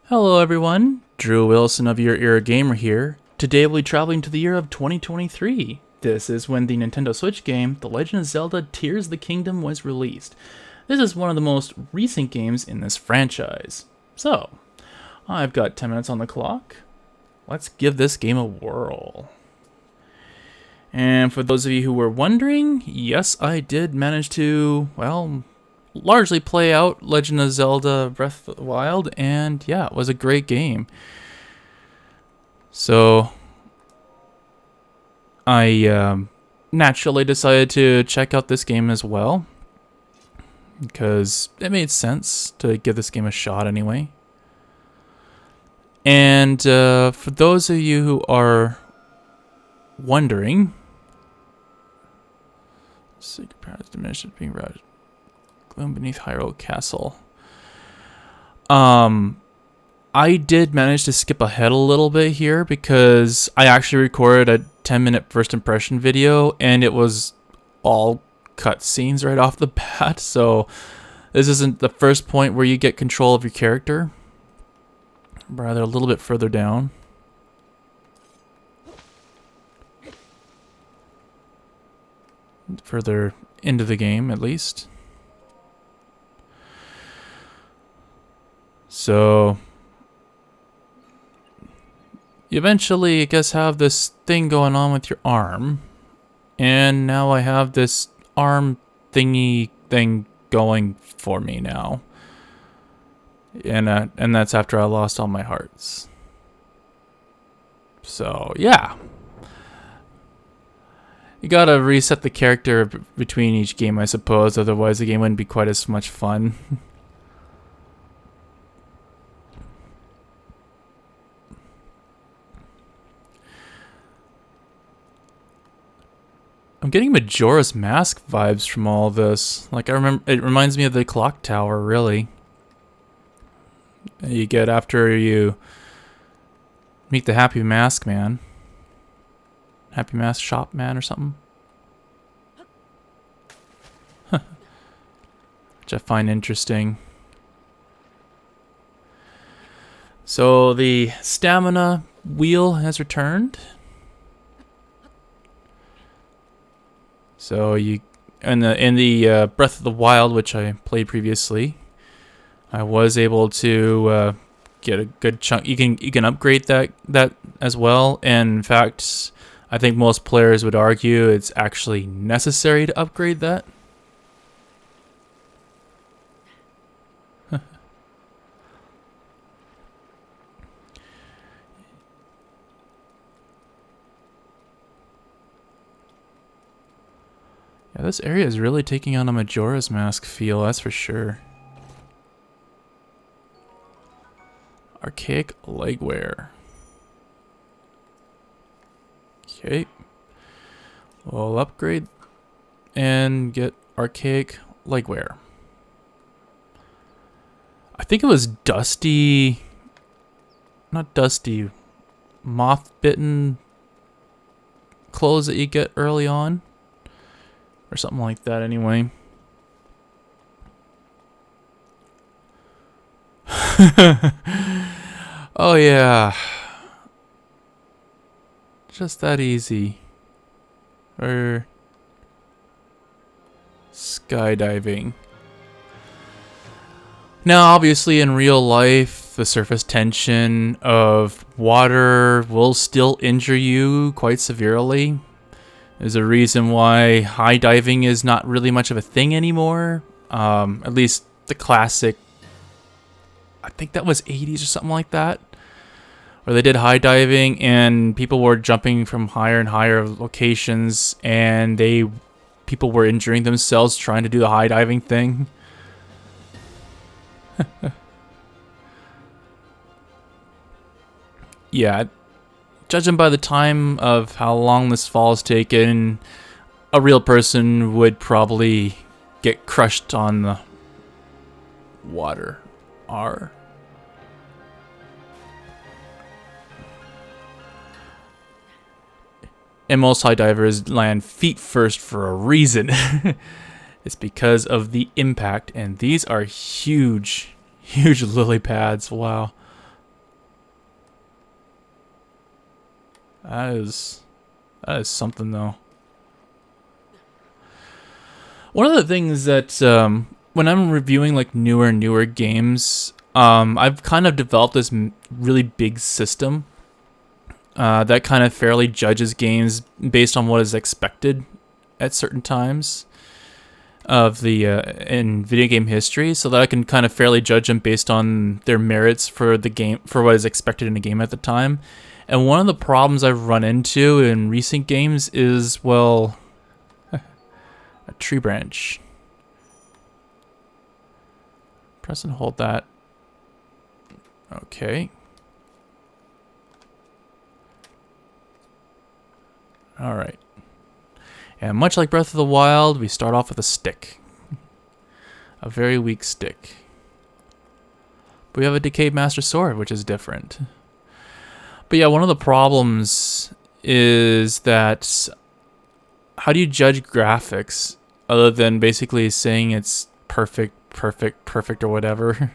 Hello everyone, Drew Wilson of Your Era Gamer here. Today we'll be traveling to the year of 2023. This is when the Nintendo Switch game, The Legend of Zelda Tears of the Kingdom was released. This is one of the most recent games in this franchise. So, I've got 10 minutes on the clock. Let's give this game a whirl. And for those of you who were wondering, yes, I did manage to, largely play out Legend of Zelda Breath of the Wild, and yeah, it was a great game. So I naturally decided to check out this game as well, because it made sense to give this game a shot anyway. And for those of you who are wondering, secret powers diminished being routed. Gloom beneath Hyrule Castle. I did manage to skip ahead a little bit here because I actually recorded a 10-minute first impression video and it was all cutscenes right off the bat. So this isn't the first point where you get control of your character. Rather a little bit further down. Further into the game, at least. So you eventually, I guess, have this thing going on with your arm, and now I have this arm thingy thing going for me now, and that's after I lost all my hearts. So yeah, you gotta reset the character between each game, I suppose, otherwise the game wouldn't be quite as much fun. I'm getting Majora's Mask vibes from all this. Like, I remember, it reminds me of the clock tower, really. You get after you meet the Happy Mask Man. Happy Mask Shop Man or something. Which I find interesting. So the stamina wheel has returned. So you, in the Breath of the Wild, which I played previously, I was able to get a good chunk. You can upgrade that as well. And in fact, I think most players would argue it's actually necessary to upgrade that. Yeah, this area is really taking on a Majora's Mask feel, that's for sure. Archaic legwear. Okay. We'll upgrade and get archaic legwear. I think it was dusty... Not dusty. Moth-bitten clothes that you get early on. Or something like that, anyway. Oh, yeah. Just that easy. Or skydiving. Now, obviously, in real life, the surface tension of water will still injure you quite severely. There's a reason why high diving is not really much of a thing anymore. At least the classic, I think that was 80s or something like that, where they did high diving and people were jumping from higher and higher locations, and people were injuring themselves trying to do the high diving thing. Yeah. Judging by the time of how long this fall has taken, a real person would probably get crushed on the water. And most high divers land feet first for a reason. It's because of the impact, and these are huge, huge lily pads. Wow. That is something though. One of the things that when I'm reviewing like newer games, I've kind of developed this really big system that kind of fairly judges games based on what is expected at certain times of the in video game history, so that I can kind of fairly judge them based on their merits for the game, for what is expected in a game at the time. And one of the problems I've run into in recent games is, well, a tree branch. Press and hold that. Okay. All right. And much like Breath of the Wild, we start off with a stick. A very weak stick. But we have a Decayed Master Sword, which is different. But yeah, one of the problems is that how do you judge graphics other than basically saying it's perfect, or whatever?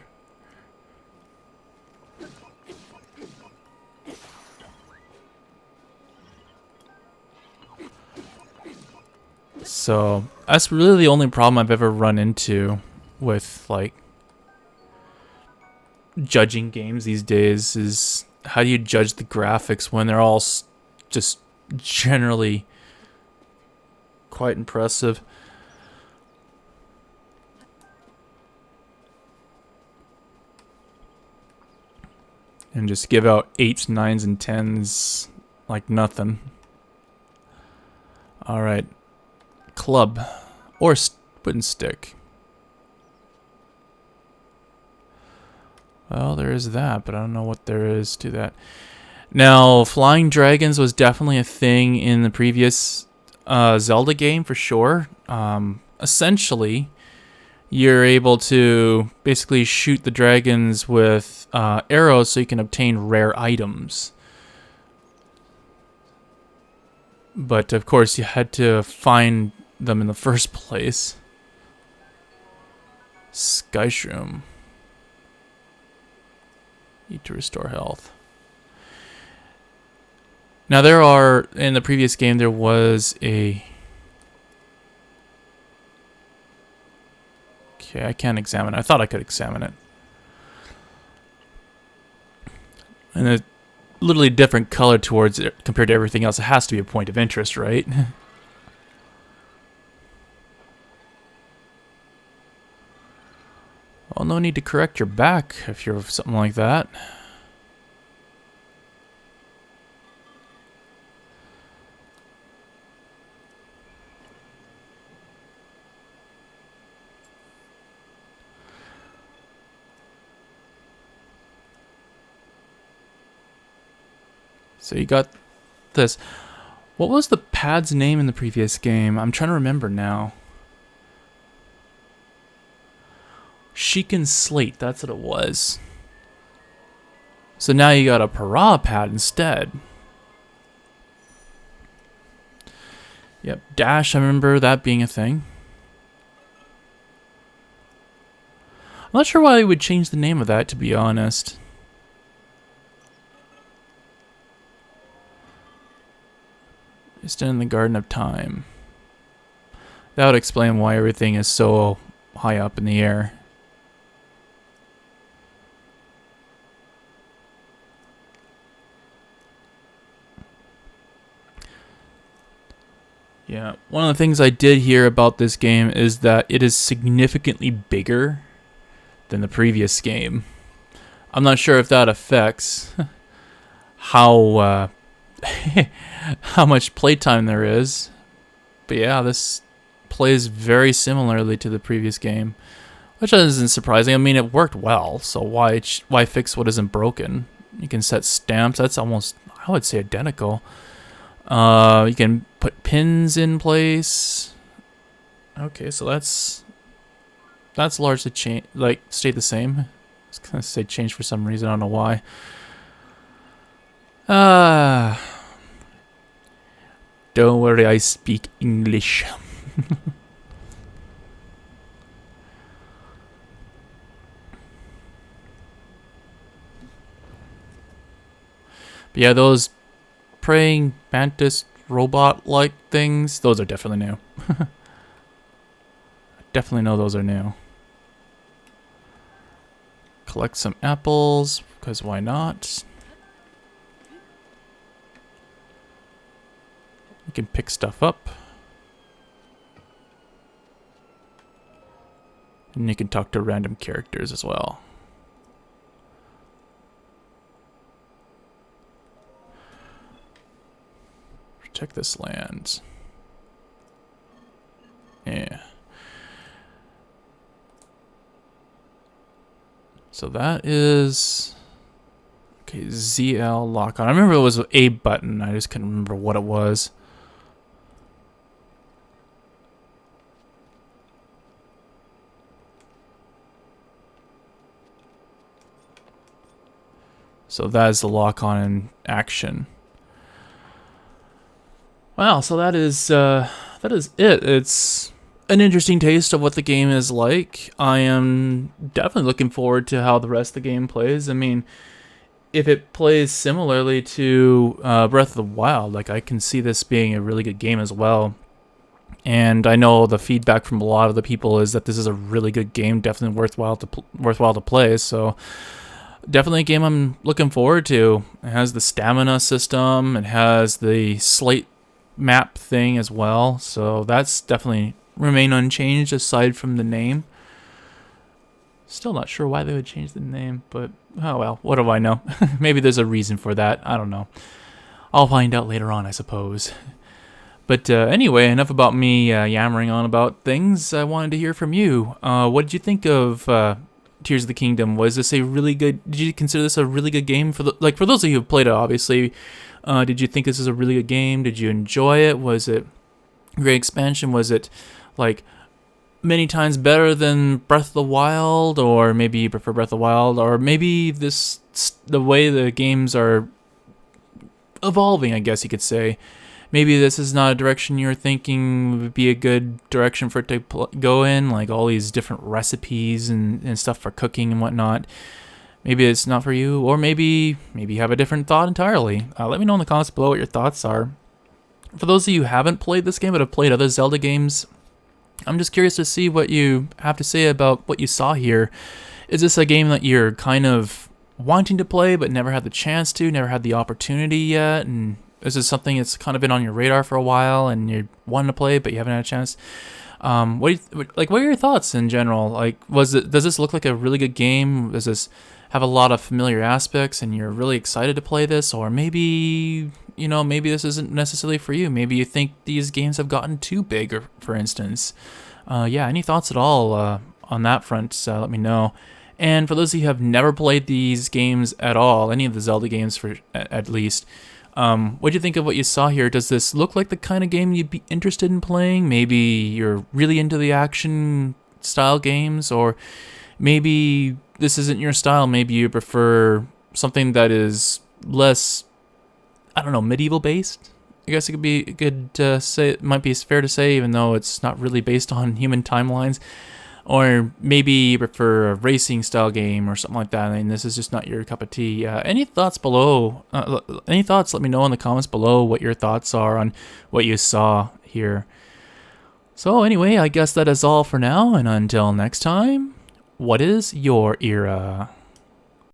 So that's really the only problem I've ever run into with like judging games these days, is how do you judge the graphics when they're all just generally quite impressive. And just give out 8s, 9s, and 10s like nothing. Alright. Club. Or wooden stick. Well, there is that, but I don't know what there is to that. Now, flying dragons was definitely a thing in the previous Zelda game, for sure. Essentially, you're able to basically shoot the dragons with arrows so you can obtain rare items. But, of course, you had to find them in the first place. Sky Shroom. Eat to restore health. Now there are, in the previous game there was a... Okay, I can't examine it. I thought I could examine it. And a literally different color towards it compared to everything else. It has to be a point of interest, right? Well, no need to correct your back if you're something like that. So you got this. What was the pad's name in the previous game? I'm trying to remember now. Sheikah Slate, that's what it was. So now you got a Para pad instead. Yep, Dash, I remember that being a thing. I'm not sure why they would change the name of that, to be honest. Stand in the Garden of Time. That would explain why everything is so high up in the air. Yeah, one of the things I did hear about this game is that it is significantly bigger than the previous game. I'm not sure if that affects how how much playtime there is, but yeah, this plays very similarly to the previous game, which isn't surprising. I mean, it worked well, so why fix what isn't broken? You can set stamps. That's almost, I would say, identical. You can put pins in place. Okay, so that's largely stayed the same. I was gonna say change for some reason. I don't know why. Don't worry, I speak English. But yeah, those praying mantis robot-like things. Those are definitely new. Definitely know those are new. Collect some apples, because why not? You can pick stuff up. And you can talk to random characters as well. Check this land. Yeah. So that is... Okay, ZL lock on. I remember it was a button. I just couldn't remember what it was. So that is the lock on in action. Wow, so that is it. It's an interesting taste of what the game is like. I am definitely looking forward to how the rest of the game plays. I mean, if it plays similarly to Breath of the Wild, like I can see this being a really good game as well. And I know the feedback from a lot of the people is that this is a really good game, definitely worthwhile to play. So definitely a game I'm looking forward to. It has the stamina system. It has the slate map thing as well. So that's definitely remain unchanged aside from the name. Still not sure why they would change the name, but oh well, what do I know? Maybe there's a reason for that. I don't know. I'll find out later on, I suppose. But anyway, enough about me yammering on about things. I wanted to hear from you. What did you think of Tears of the Kingdom? Was this a really good? Did you consider this a really good game for for those of you who played it? Obviously, did you think this is a really good game? Did you enjoy it? Was it a great expansion? Was it like many times better than Breath of the Wild, or maybe you prefer Breath of the Wild, or maybe the way the games are evolving, I guess you could say. Maybe this is not a direction you're thinking would be a good direction for it to go in, like all these different recipes and stuff for cooking and whatnot. Maybe it's not for you, or maybe you have a different thought entirely. Let me know in the comments below what your thoughts are. For those of you who haven't played this game but have played other Zelda games, I'm just curious to see what you have to say about what you saw here. Is this a game that you're kind of wanting to play but never had the chance to, never had the opportunity yet? And is this something that's kind of been on your radar for a while and you're wanting to play but you haven't had a chance? What are your thoughts in general? Like, does this look like a really good game? Does this have a lot of familiar aspects and you're really excited to play this? Or maybe, maybe this isn't necessarily for you. Maybe you think these games have gotten too big, or for instance. Yeah, any thoughts at all on that front? Let me know. And for those of you who have never played these games at all, any of the Zelda games at least, what do you think of what you saw here? Does this look like the kind of game you'd be interested in playing? Maybe you're really into the action style games, or maybe this isn't your style. Maybe you prefer something that is less, I don't know, medieval based. I guess it could be good to say. It might be fair to say, even though it's not really based on human timelines. Or maybe you prefer a racing style game or something like that, and this is just not your cup of tea. Any thoughts below? Any thoughts? Let me know in the comments below what your thoughts are on what you saw here. So anyway, I guess that is all for now, and until next time, what is your era?